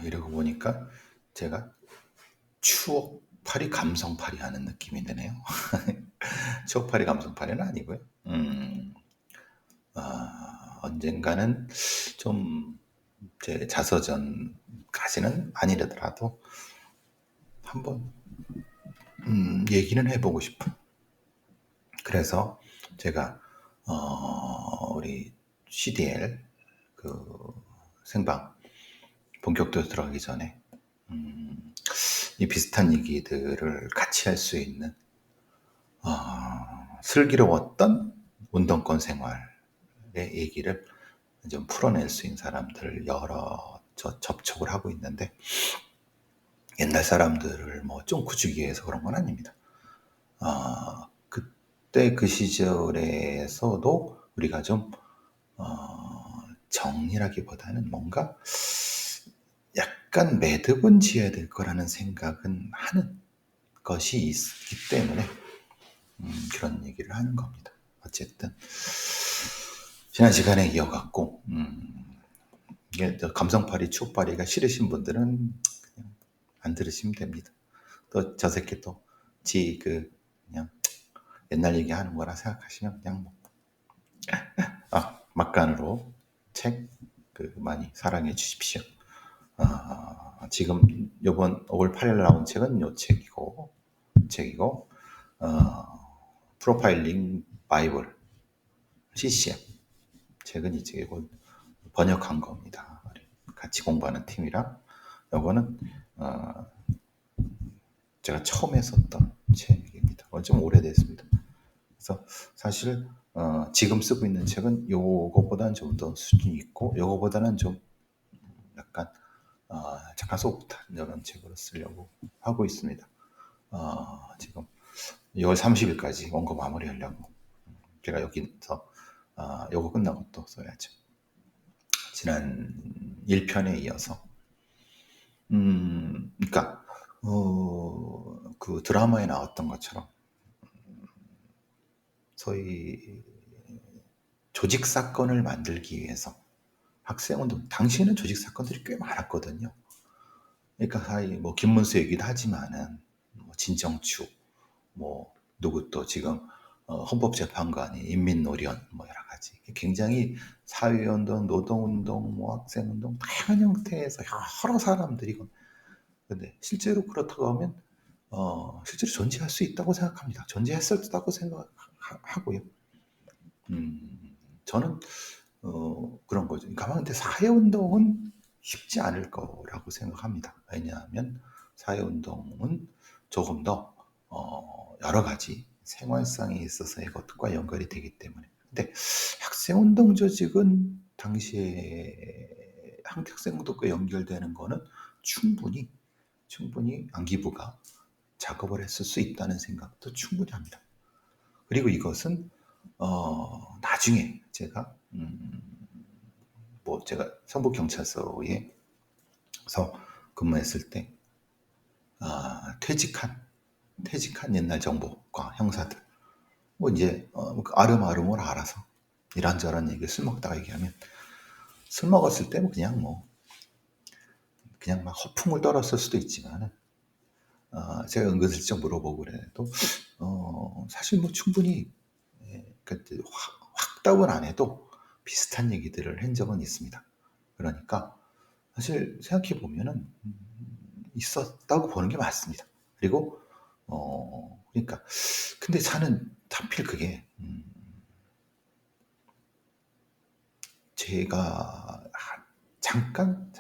이러고 보니까 제가 추억팔이 감성팔이 하는 느낌이 드네요. 추억팔이 감성팔이는 아니고요. 언젠가는 좀 제 자서전까지는 아니더라도 한번 얘기는 해보고 싶은. 그래서 제가 우리 CDL 그 생방 본격적으로 들어가기 전에 이 비슷한 얘기들을 같이 할 수 있는 슬기로웠던 운동권 생활의 얘기를 좀 풀어낼 수 있는 사람들을 여러 접촉을 하고 있는데, 옛날 사람들을 뭐 쫑구 주기 위해서 그런 건 아닙니다. 그때 그 시절에서도 우리가 좀 정리라기보다는 뭔가 약간 매듭은 지어야 될 거라는 생각은 하는 것이 있기 때문에 그런 얘기를 하는 겁니다. 어쨌든 지난 시간에 이어갔고, 이게 감성팔이 추억팔이가 싫으신 분들은 그냥 안 들으시면 됩니다. 또 저 새끼 또 그냥 옛날 얘기하는 거라 생각하시면 그냥 뭐 막간으로 책 많이 사랑해 주십시오. 지금 요번 5월 8일 나온 책은 요 책이고 프로파일링 바이블 CCM 책은 이 책이고 번역한 겁니다. 같이 공부하는 팀이랑. 요거는 제가 처음에 썼던 책입니다. 좀 오래됐습니다. 그래서 사실 지금 쓰고 있는 책은 요거보다는 좀 더 수준이 있고, 요거보다는 좀 약간 잠깐 소프트한 이런 책으로 쓰려고 하고 있습니다. 지금 6월 30일까지 원고 마무리하려고. 제가 여기서 요거 끝나고 또 써야죠. 지난 1편에 이어서 그러니까 그 드라마에 나왔던 것처럼 소위 조직 사건을 만들기 위해서 학생운동 당시에는 조직 사건들이 꽤 많았거든요. 그러니까 뭐 김문수 얘기도 하지만은 뭐 진정축, 뭐 누구 또 지금 헌법재판관이 인민노련 뭐 여러 가지 굉장히 사회운동, 노동운동, 뭐 학생운동 다양한 형태에서 여러 사람들이. 근데 실제로 그렇다고 하면 실제로 존재할 수 있다고 생각합니다. 존재했었다고 생각하고요. 저는 그런 거죠. 그러니까 근데 사회운동은 쉽지 않을 거라고 생각합니다. 왜냐하면 사회운동은 조금 더 여러 가지 생활상에 있어서의 것과 연결이 되기 때문에. 근데 학생운동 조직은 당시에 학생운동과 연결되는 거는 충분히 안기부가 작업을 했을 수 있다는 생각도 충분히 합니다. 그리고 이것은 나중에 제가 제가 성북경찰서에서 근무했을 때 퇴직한 옛날 정보과 형사들 뭐 이제 아름아름을 알아서 이런저런 얘기 술 먹다가 얘기하면, 술 먹었을 때 뭐 그냥 막 허풍을 떨었을 수도 있지만 제가 은근슬쩍 물어보고 그래도 사실 뭐 충분히 확답은 안 해도 비슷한 얘기들을 한 적은 있습니다. 그러니까 사실 생각해 보면은 있었다고 보는 게 맞습니다. 그리고 그러니까 근데 저는 하필 그게 제가 잠깐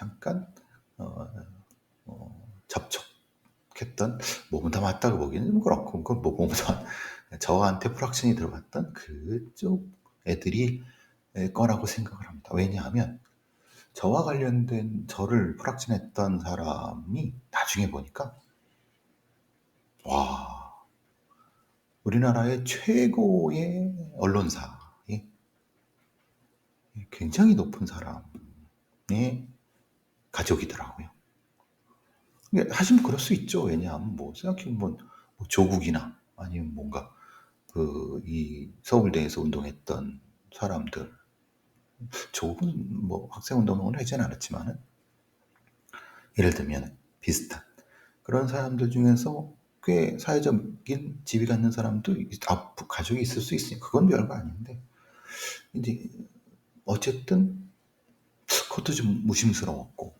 접촉했던, 몸은 다 맞다고 보기는 그렇고, 그건 뭐 몸은 다 저한테 프락션이 들어갔던 그쪽 애들이 거라고 생각을 합니다. 왜냐하면 저와 관련된 저를 프락션했던 사람이 나중에 보니까 와, 우리나라의 최고의 언론사의 굉장히 높은 사람의 가족이더라고요. 사실 뭐 그럴 수 있죠. 왜냐하면 뭐 생각해보면 뭐 조국이나 아니면 뭔가 이 서울대에서 운동했던 사람들, 조국은 뭐 학생운동은 하진 않았지만은 예를 들면 비슷한 그런 사람들 중에서 꽤 사회적인 지위가 있는 사람도 가족이 있을 수 있으니 그건 별거 아닌데 이제 어쨌든 그것도 좀 무심스러웠고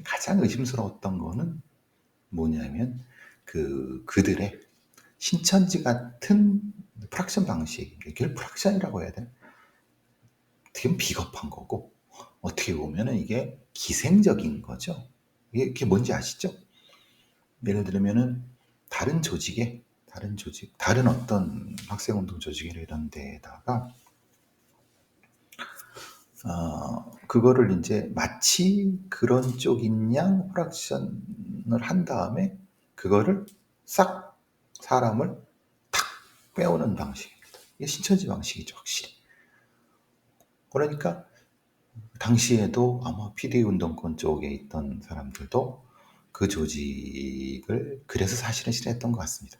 가장 의심스러웠던 거는 뭐냐면 그들의 신천지 같은 프락션 방식, 이걸 프락션이라고 해야 되나? 어떻게 보면 비겁한 거고 어떻게 보면 이게 기생적인 거죠. 이게 뭔지 아시죠? 예를 들면은 다른 조직, 다른 어떤 학생운동 조직이나 이런 데에다가 그거를 이제 마치 그런 쪽인 양 프락션을 한 다음에 그거를 싹 사람을 탁 빼오는 방식입니다. 이게 신천지 방식이죠, 확실히. 그러니까 당시에도 아마 PD 운동권 쪽에 있던 사람들도 그 조직을 그래서 사실은 싫어했던 것 같습니다.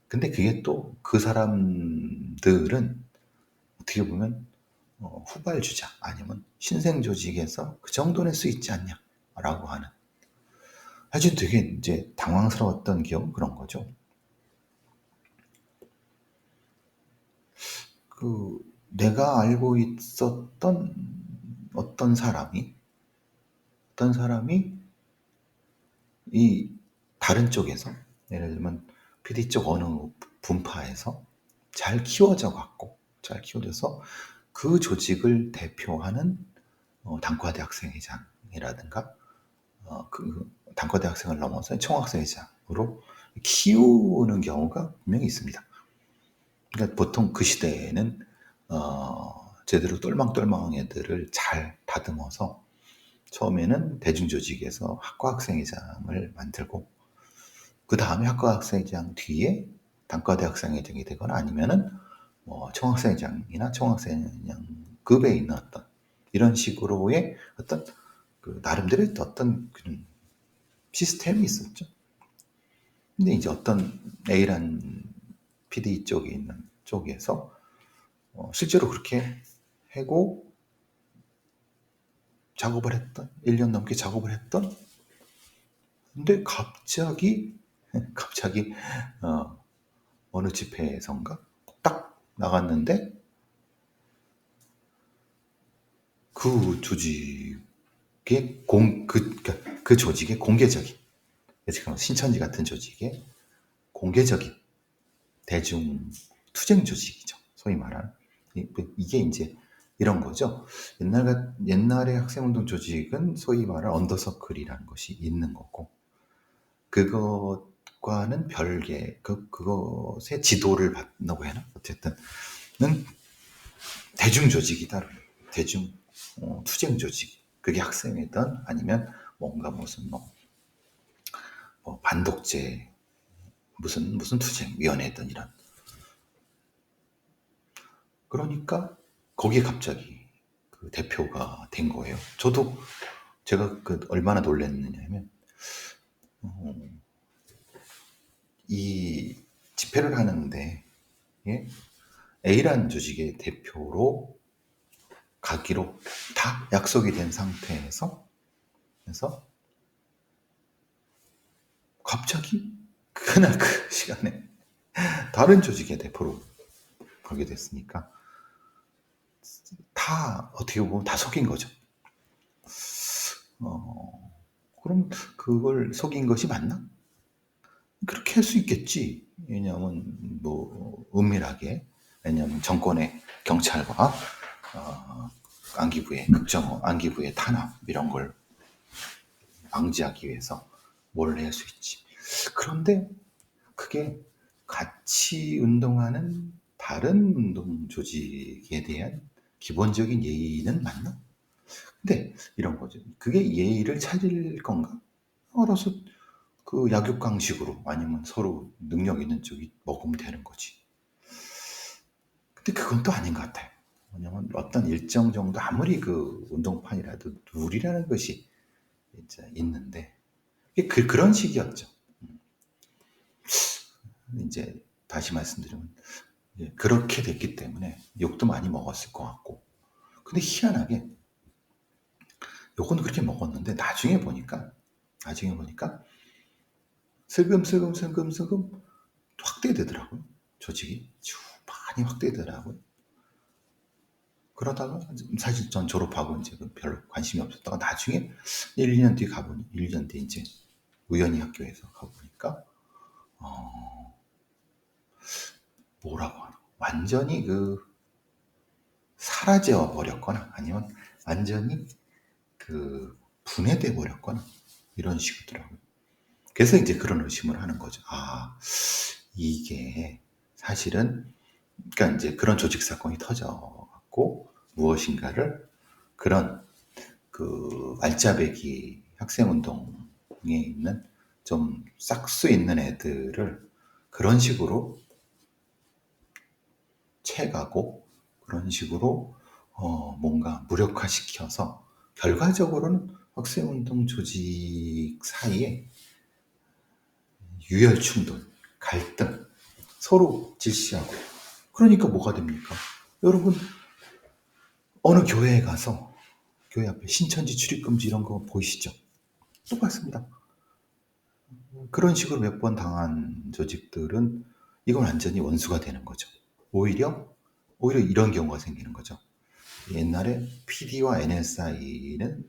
근데 그게 또 그 사람들은 어떻게 보면 후발주자 아니면 신생 조직에서 그 정도 낼 수 있지 않냐라고 하는 아주 되게 이제 당황스러웠던 기억은 그런 거죠. 내가 알고 있었던 어떤 사람이 이 다른 쪽에서 예를 들면 PD 쪽 어느 분파에서 잘 키워져서 그 조직을 대표하는 단과대 학생회장이라든가 그 단과대 학생을 넘어서 총학생회장으로 키우는 경우가 분명히 있습니다. 그러니까 보통 그 시대에는 제대로 똘망똘망한 애들을 잘 다듬어서 처음에는 대중조직에서 학과학생회장을 만들고 그 다음에 학과학생회장 뒤에 단과대학생회장이 되거나 아니면은 총학생회장이나 총학생회장급에 있는 어떤 이런 식으로의 어떤 나름대로의 어떤 그런 시스템이 있었죠. 근데 이제 어떤 A란 PD 쪽에 있는 쪽에서 실제로 그렇게 하고 작업을 했던 1년 넘게 작업을 했던 근데 갑자기 어느 집회에선가 딱 나갔는데 그 조직의 그 조직의 공개적인 지금 신천지 같은 조직의 공개적인 대중 투쟁 조직이죠. 소위 말하는 이게 이제 이런 거죠. 옛날에 학생운동 조직은 소위 말하는 언더서클이라는 것이 있는 거고 그것과는 별개 그것의 지도를 받는다고 해나 어쨌든 는 대중 조직이다. 대중 투쟁 조직. 그게 학생이든 아니면 뭔가 무슨 반독재 무슨 투쟁 위원회든 이런. 그러니까 거기에 갑자기 그 대표가 된 거예요. 저도 제가 얼마나 놀랐느냐면 이 집회를 하는데 예? A라는 조직의 대표로 가기로 다 약속이 된 상태에서 그래서 갑자기 그날 그 시간에 다른 조직의 대표로 가게 됐으니까 다 어떻게 보면 다 속인 거죠. 그럼 그걸 속인 것이 맞나? 그렇게 할 수 있겠지. 왜냐하면 은밀하게 왜냐하면 정권의 경찰과 안기부의 탄압 이런 걸 방지하기 위해서 뭘 할 수 있지. 그런데 그게 같이 운동하는 다른 운동 조직에 대한 기본적인 예의는 맞나? 근데 이런 거죠. 그게 예의를 차릴 건가? 알아서 그 약육강식으로 아니면 서로 능력 있는 쪽이 먹으면 되는 거지. 근데 그건 또 아닌 것 같아요. 왜냐면 어떤 일정 정도 아무리 그 운동판이라도 룰이라는 것이 이제 있는데 그런 식이었죠. 이제 다시 말씀드리면 그렇게 됐기 때문에 욕도 많이 먹었을 것 같고 근데 희한하게 욕은 그렇게 먹었는데 나중에 보니까 나중에 보니까 슬금슬금 확대되더라고요. 조직이 쭉 많이 확대되더라고요. 그러다가 사실 전 졸업하고 이제 별로 관심이 없었다가 나중에 1, 2년 뒤에 가보니 1, 2년 뒤에 이제 우연히 학교에서 가보니까 뭐라고 하나 완전히 사라져 버렸거나 아니면 완전히 분해돼 버렸거나 이런 식이더라고요. 그래서 이제 그런 의심을 하는 거죠. 아, 이게 사실은 그러니까 이제 그런 조직 사건이 터져갖고 무엇인가를 그런 알짜배기 학생운동에 있는 좀 싹수 있는 애들을 그런 식으로 채가고 그런 식으로 뭔가 무력화시켜서 결과적으로는 학생운동 조직 사이에 유혈 충돌, 갈등, 서로 질시하고 그러니까 뭐가 됩니까? 여러분 어느 교회에 가서 교회 앞에 신천지 출입금지 이런 거 보이시죠? 똑같습니다. 그런 식으로 몇 번 당한 조직들은 이건 완전히 원수가 되는 거죠. 오히려 이런 경우가 생기는 거죠. 옛날에 PD와 NSI는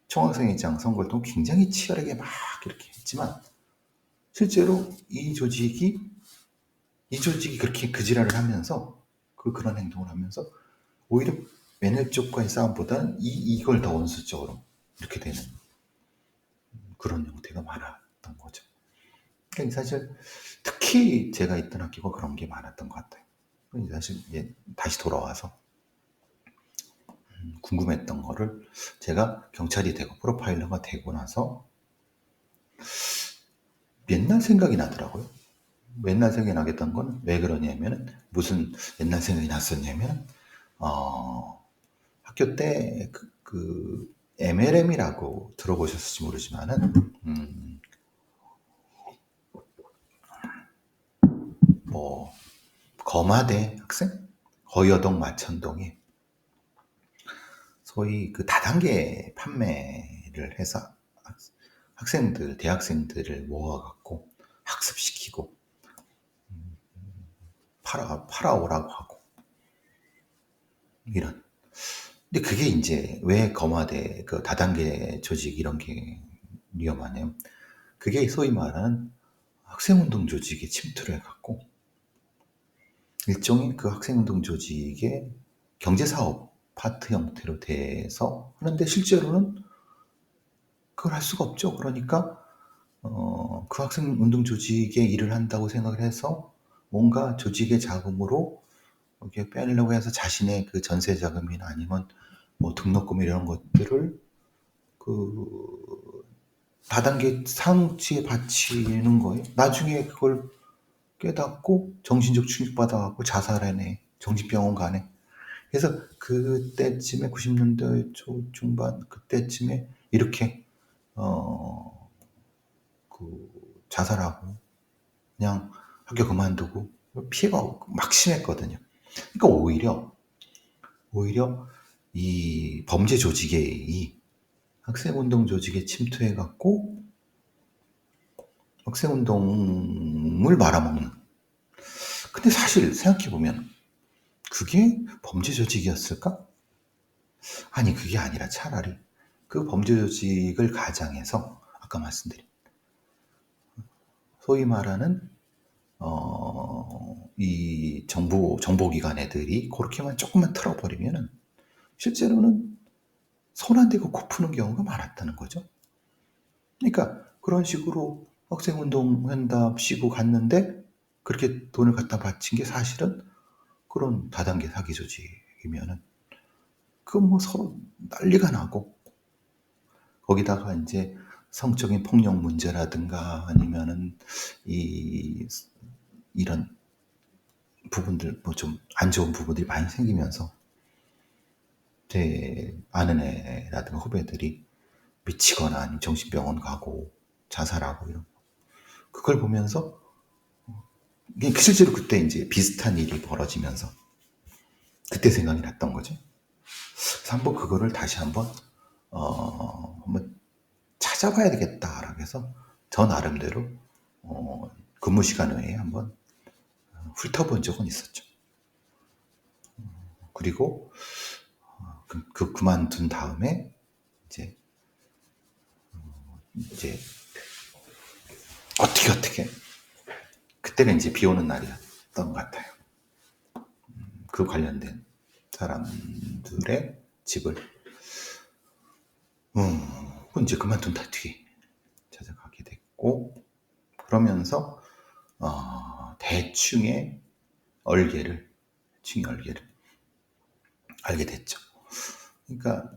총학생회장 선거를 통해 굉장히 치열하게 막 이렇게 했지만 실제로 이 조직이 그렇게 그 지랄을 하면서 그런 행동을 하면서 오히려 맨날 쪽과의 싸움보다는 이걸 더 원수적으로 이렇게 되는 그런 형태가 많았던 거죠. 그러니까 사실 특히 제가 있던 학교가 그런 게 많았던 것 같아요. 사실 이제 다시 돌아와서 궁금했던 거를 제가 경찰이 되고 프로파일러가 되고 나서 옛날 생각이 나더라고요. 옛날 생각이 나겠던 건 왜 그러냐면은 무슨 옛날 생각이 났었냐면 학교 때 MLM이라고 들어보셨을지 모르지만은 뭐 거마대 학생 거여동 마천동에 소위 다단계 판매를 해서 학생들 대학생들을 모아갖고 학습시키고 팔아오라고 하고 이런. 근데 그게 이제 왜 거마대 다단계 조직 이런 게 위험하냐면 그게 소위 말하는 학생운동 조직에 침투를 해갖고 일종의 학생운동 조직의 경제사업 파트 형태로 돼서 하는데 실제로는 그걸 할 수가 없죠. 그러니까 그 학생운동 조직에 일을 한다고 생각을 해서 뭔가 조직의 자금으로 이렇게 빼내려고 해서 자신의 전세 자금이나 아니면 뭐 등록금 이런 것들을 다단계 상치에 바치는 거예요. 나중에 그걸 깨닫고 정신적 충격받아갖고 자살하네. 정신병원 가네. 그래서 그때쯤에 90년대 중반 그때쯤에 이렇게 자살하고 그냥 학교 그만두고 피해가 막 심했거든요. 그러니까 오히려 이 범죄 조직에 이 학생운동 조직에 침투해갖고 학생운동을 말아먹는. 근데 사실 생각해보면 그게 범죄 조직이었을까? 아니 그게 아니라 차라리 그 범죄 조직을 가장해서 아까 말씀드린 소위 말하는 이 정보기관 애들이 그렇게만 조금만 틀어버리면은 실제로는 손 안 대고 코 푸는 경우가 많았다는 거죠. 그러니까 그런 식으로 학생운동 한답시고 갔는데 그렇게 돈을 갖다 바친 게 사실은 그런 다단계 사기 조직이면은 뭐 서로 난리가 나고 거기다가 이제 성적인 폭력 문제라든가 아니면은 이런 부분들 뭐 좀 안 좋은 부분들이 많이 생기면서 제 아는 애라든가 후배들이 미치거나 아니면 정신병원 가고 자살하고 이런 그걸 보면서 실제로 그때 이제 비슷한 일이 벌어지면서 그때 생각이 났던 거죠. 그래서 한번 그거를 다시 한번 찾아봐야 되겠다라고 해서 저 나름대로 근무 시간 외에 한번 훑어본 적은 있었죠. 그리고 그만둔 다음에 이제 어떻게 그때가 이제 비 오는 날이었던 것 같아요. 그 관련된 사람들의 집을 이제 그만둔 뒤에 찾아가게 됐고, 그러면서 대충의 얼개를 알게 됐죠. 그러니까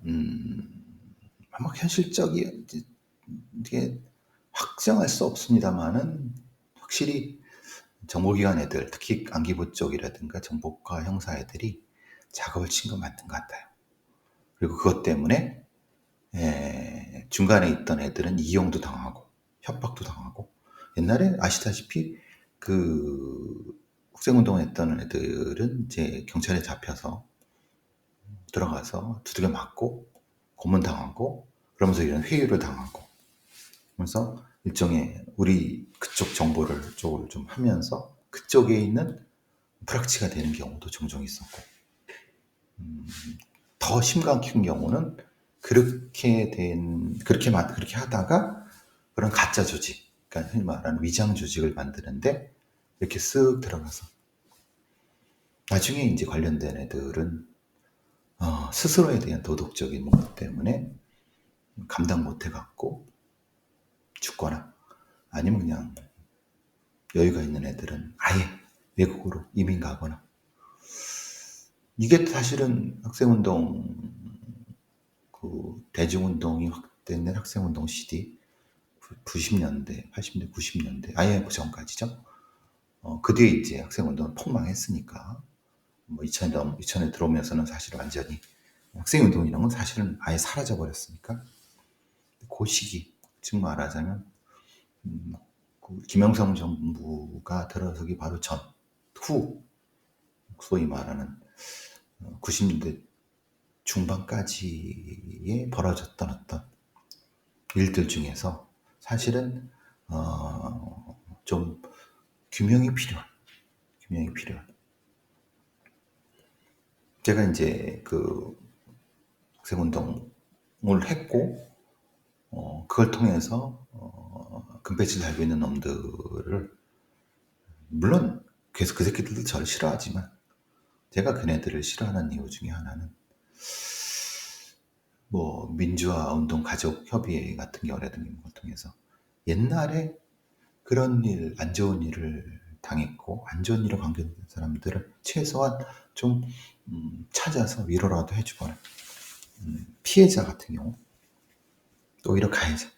아마 현실적이 이게 확정할 수 없습니다만은 확실히 정보기관 애들, 특히 안기부 쪽이라든가 정보과 형사 애들이 작업을 친 건 맞는 것 같아요. 그리고 그것 때문에 중간에 있던 애들은 이용도 당하고 협박도 당하고, 옛날에 아시다시피 그 학생운동 했던 애들은 이제 경찰에 잡혀서 들어가서 두들겨 맞고 고문당하고 그러면서 이런 회유를 당하고, 그래서 일종의 우리 그쪽 정보를 쪽을 좀 하면서 그쪽에 있는 불확치가 되는 경우도 종종 있었고, 더 심각한 경우는 그렇게 하다가 그런 가짜 조직, 그러니까 흔히 말하는 위장 조직을 만드는데 이렇게 쓱 들어가서 나중에 이제 관련된 애들은 스스로에 대한 도덕적인 것 때문에 감당 못 해갖고 죽거나, 아니면 그냥 여유가 있는 애들은 아예 외국으로 이민 가거나. 이게 사실은 학생운동, 그 대중운동이 확대된 학생운동 시기 90년대, 80년대, 90년대, IMF 전까지죠. 그 뒤에 이제 학생운동은 폭망했으니까, 뭐 2000에 들어오면서는 사실 완전히 학생운동이라는 건 사실은 아예 사라져버렸으니까, 그 시기, 즉 말하자면 그 김영삼 정부가 들어서기 바로 전, 후, 소위 말하는 90년대 중반까지에 벌어졌던 어떤 일들 중에서 사실은 좀 규명이 필요한. 제가 이제 그 학생운동을 했고, 그걸 통해서 금배지를 달고 있는 놈들을, 물론 계속 그 새끼들도 저를 싫어하지만 제가 그네들을 싫어하는 이유 중에 하나는 뭐 민주화 운동 가족 협의회 같은 경우라든가 이런 걸 통해서 옛날에 그런 일, 안 좋은 일을 당했고 안 좋은 일에 관계된 사람들을 최소한 좀 찾아서 위로라도 해주거나, 피해자 같은 경우 오히려 가해자,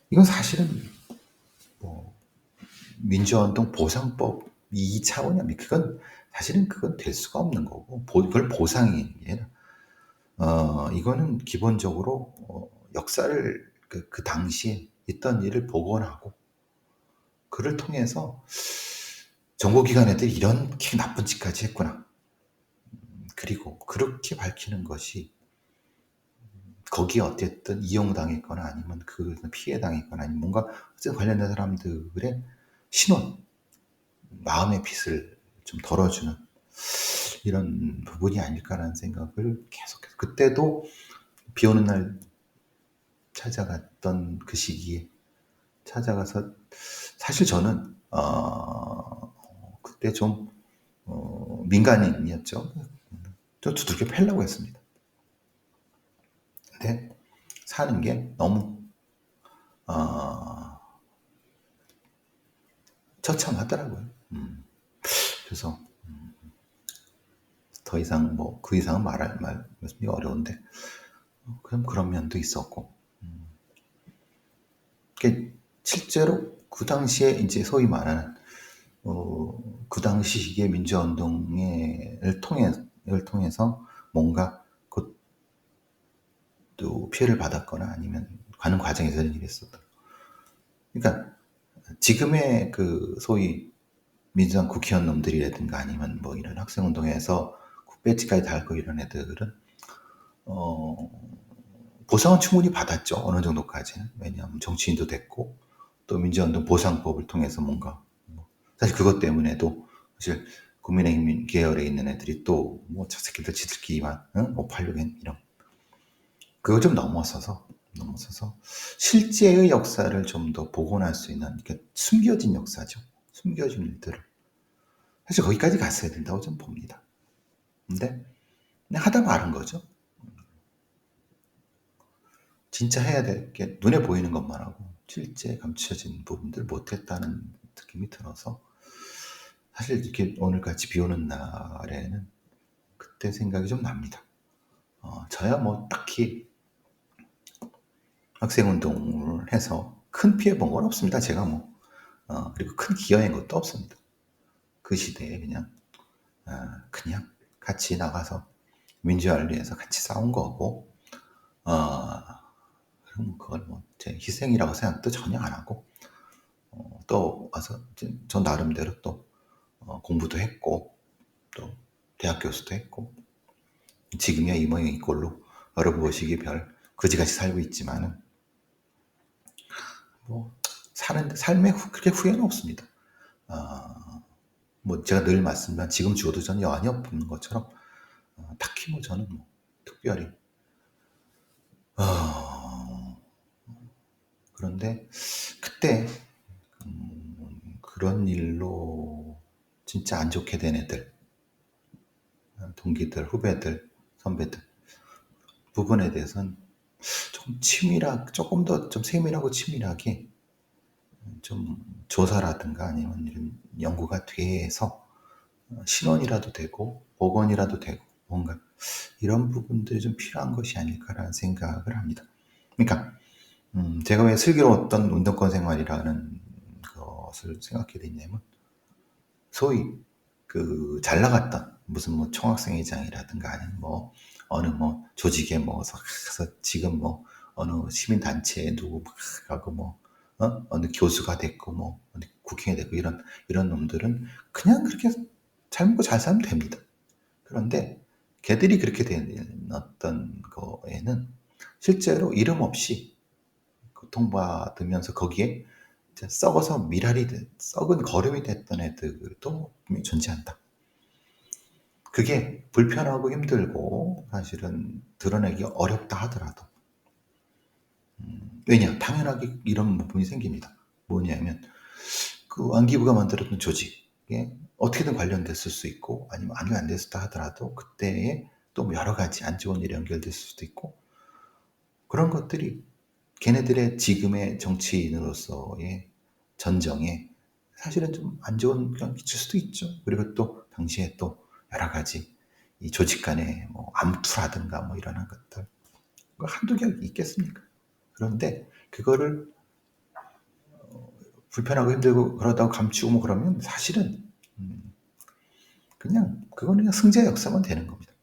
이건 사실은 뭐 민주화운동 보상법 이 차원이 아니라 그건 사실은 그건 될 수가 없는 거고, 그걸 보상이 아니라 이거는 기본적으로 역사를 그 당시에 있던 일을 복원하고, 그를 통해서 정보기관 애들이 이렇게 나쁜 짓까지 했구나, 그리고 그렇게 밝히는 것이 거기에 어쨌든 이용당했거나 아니면 그 피해당했거나 아니면 뭔가 어쨌든 관련된 사람들의 신원, 마음의 빚을 좀 덜어주는 이런 부분이 아닐까라는 생각을 계속해서, 그때도 비 오는 날 찾아갔던 그 시기에 찾아가서, 사실 저는 그때 좀 민간인이었죠. 좀 두들겨 패려고 했습니다. 근데 사는 게 너무 처참하더라고요. 그래서 더 이상 뭐 그 이상은 말씀드리기 어려운데, 그런 면도 있었고, 실제로 그 당시에 이제 소위 말하는 그 당시 시기의 민주화운동을 통해서 뭔가 또 피해를 받았거나 아니면 가는 과정에서 이런 일이 있었다. 그러니까 지금의 그 소위 민주당 국회의원 놈들이라든가 아니면 뭐 이런 학생운동에서 배지까지 달고 이런 애들은 보상은 충분히 받았죠. 어느 정도까지는. 왜냐하면 정치인도 됐고 또 민주화운동 보상법을 통해서 뭔가 사실 그것 때문에도 사실 국민의힘 계열에 있는 애들이 또 뭐 저 새끼들 지들끼리만 586엔 이런 그걸 좀 넘어서서 실제의 역사를 좀 더 복원할 수 있는 이렇게 숨겨진 역사죠. 숨겨진 일들을 사실 거기까지 갔어야 된다고 좀 봅니다. 근데 그냥 하다 말은 거죠. 진짜 해야 될 게 눈에 보이는 것만 하고 실제 감춰진 부분들 못했다는 느낌이 들어서 사실 이렇게 오늘같이 비 오는 날에는 그때 생각이 좀 납니다. 저야 뭐 딱히 학생운동을 해서 큰 피해 본 건 없습니다. 제가 뭐 그리고 큰 기여한 것도 없습니다. 그 시대에 그냥 같이 나가서 민주화를 위해서 같이 싸운 거고 그럼 그걸 뭐 제 희생이라고 생각도 전혀 안 하고 또 와서 저 나름대로 또 공부도 했고 또 대학 교수도 했고 지금이야 이 모양 이 꼴로 여러보시기 별 그지같이 살고 있지만은 뭐 사는 삶에 그렇게 후회는 없습니다. 뭐 제가 늘 말씀드리지만 지금 죽어도 저는 여한이 없는 것처럼 딱히 뭐 저는 뭐 특별히 그런데 그때 그런 일로 진짜 안 좋게 된 애들 동기들 후배들 선배들 부분에 대해서는 조금 더 좀 세밀하고 치밀하게 좀 조사라든가 아니면 이런 연구가 돼서 신원이라도 되고 복원이라도 되고 뭔가 이런 부분들이 좀 필요한 것이 아닐까라는 생각을 합니다. 그러니까 제가 왜 슬기로웠던 운동권 생활이라는 것을 생각하게 됐냐면 소위 그 잘 나갔던 무슨 뭐 총학생회장이라든가 아니면 뭐 어느 뭐 조직에 뭐서 지금 뭐 어느 시민단체에 누구 하고 뭐 어느 교수가 됐고 뭐 어느 국회에 됐고 이런 놈들은 그냥 그렇게 잘 먹고 잘 살면 됩니다. 그런데 걔들이 그렇게 된 어떤 거에는 실제로 이름 없이 고통받으면서 거기에 썩어서 미랄이 썩은 거름이 됐던 애들도 분명히 존재한다. 그게 불편하고 힘들고 사실은 드러내기 어렵다 하더라도 왜냐 당연하게 이런 부분이 생깁니다. 뭐냐면 그 안기부가 만들었던 조직에 어떻게든 관련됐을 수 있고 아니면 안 됐었다 하더라도 그때에 또 여러 가지 안 좋은 일이 연결됐을 수도 있고 그런 것들이 걔네들의 지금의 정치인으로서의 전정에 사실은 좀 안 좋은 영향을 끼칠 수도 있죠. 그리고 또 당시에 또 여러 가지 이 조직 간의 뭐 암투라든가 뭐 이런 것들 한두 개 있겠습니까? 그런데 그거를 불편하고 힘들고 그러다가 감추고 뭐 그러면 사실은 그거는 그냥 승자 역사만 되는 겁니다.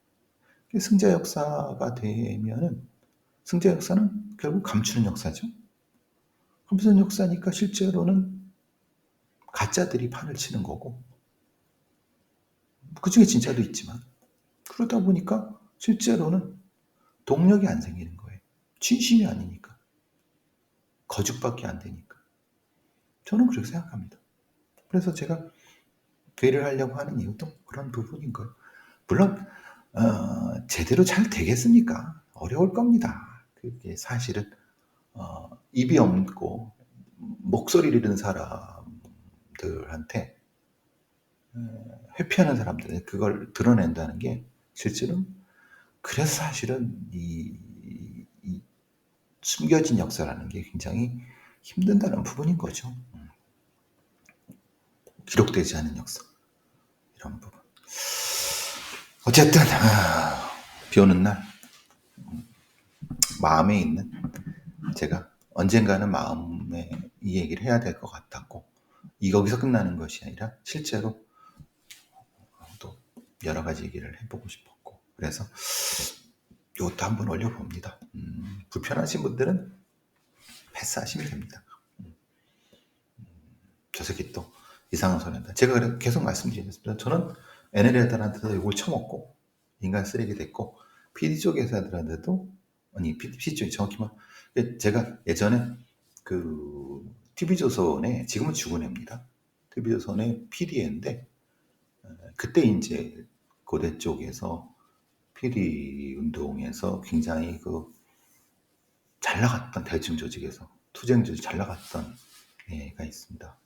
승자 역사가 되면은 승자 역사는 결국 감추는 역사죠. 감추는 역사니까 실제로는 가짜들이 판을 치는 거고 그 중에 진짜도 있지만 그러다 보니까 실제로는 동력이 안 생기는 거예요. 진심이 아니니까. 거죽밖에 안 되니까. 저는 그렇게 생각합니다. 그래서 제가 괴를 하려고 하는 이유도 그런 부분인 거예요. 물론 제대로 잘 되겠습니까? 어려울 겁니다. 그게 사실은 입이 없고 목소리를 잃은 사람들한테 회피하는 사람들 그걸 드러낸다는 게 실제로 그래서 사실은 이 숨겨진 역사라는 게 굉장히 힘든다는 부분인 거죠. 기록되지 않은 역사 이런 부분. 어쨌든 비 오는 날 마음에 있는 제가 언젠가는 마음에 이 얘기를 해야 될 것 같았고 거기서 끝나는 것이 아니라 실제로 또 여러 가지 얘기를 해보고 싶었고 그래서 이것도 한번 올려봅니다. 불편하신 분들은 패스하시면 됩니다. 저 새끼 또 이상한 소리 한다. 제가 계속 말씀드리겠습니다. 저는 NL 애들한테도 이걸 쳐먹고 인간 쓰레기 됐고 PD 쪽 회사들한테도 아니 PD 쪽이 정확히 제가 예전에 TV조선에 지금은 주근혜입니다. TV조선의 PD인데 그때 이제 고대 쪽에서 PD 운동에서 굉장히 잘 나갔던 대중 조직에서 투쟁 조직 잘 나갔던 애가 있습니다.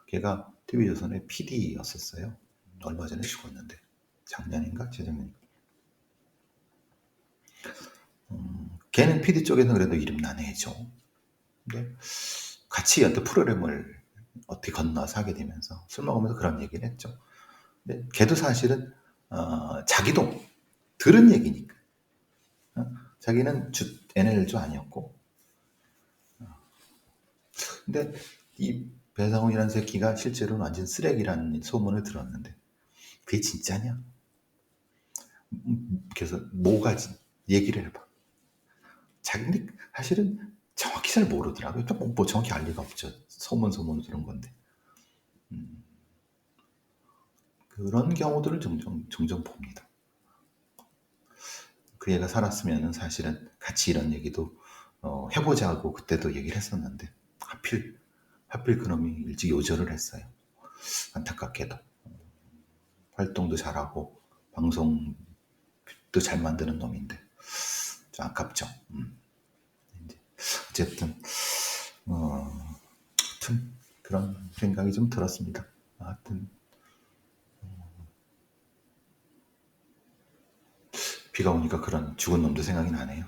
걔가 TV조선의 PD였었어요. 얼마 전에 죽었는데 작년인가 재작년인가. 걔는 PD 쪽에서 그래도 이름 난 애죠. 근데 같이 어떤 프로그램을 어떻게 건너서 하게 되면서 술 먹으면서 그런 얘기를 했죠. 근데 걔도 사실은 자기도 들은 얘기니까 자기는 NL조 아니었고 근데 이 배상훈이라는 새끼가 실제로는 완전 쓰레기라는 소문을 들었는데 그게 진짜냐? 그래서 뭐가지 얘기를 해봐. 자기는 사실은 정확히 잘 모르더라고요. 뭐 정확히 알 리가 없죠. 소문으로 들은 건데. 그런 경우들을 종종 봅니다. 그 애가 살았으면 사실은 같이 이런 얘기도 해보자고 그때도 얘기를 했었는데 하필 그놈이 일찍 요절을 했어요. 안타깝게도. 활동도 잘하고 방송도 잘 만드는 놈인데 좀 아깝죠. 어쨌든 하여튼 그런 생각이 좀 들었습니다. 하여튼 비가 오니까 그런 죽은 놈도 생각이 나네요.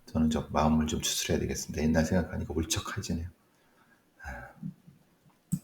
저는 좀 마음을 좀 추스려야 되겠습니다. 옛날 생각하니까 울적해지네요.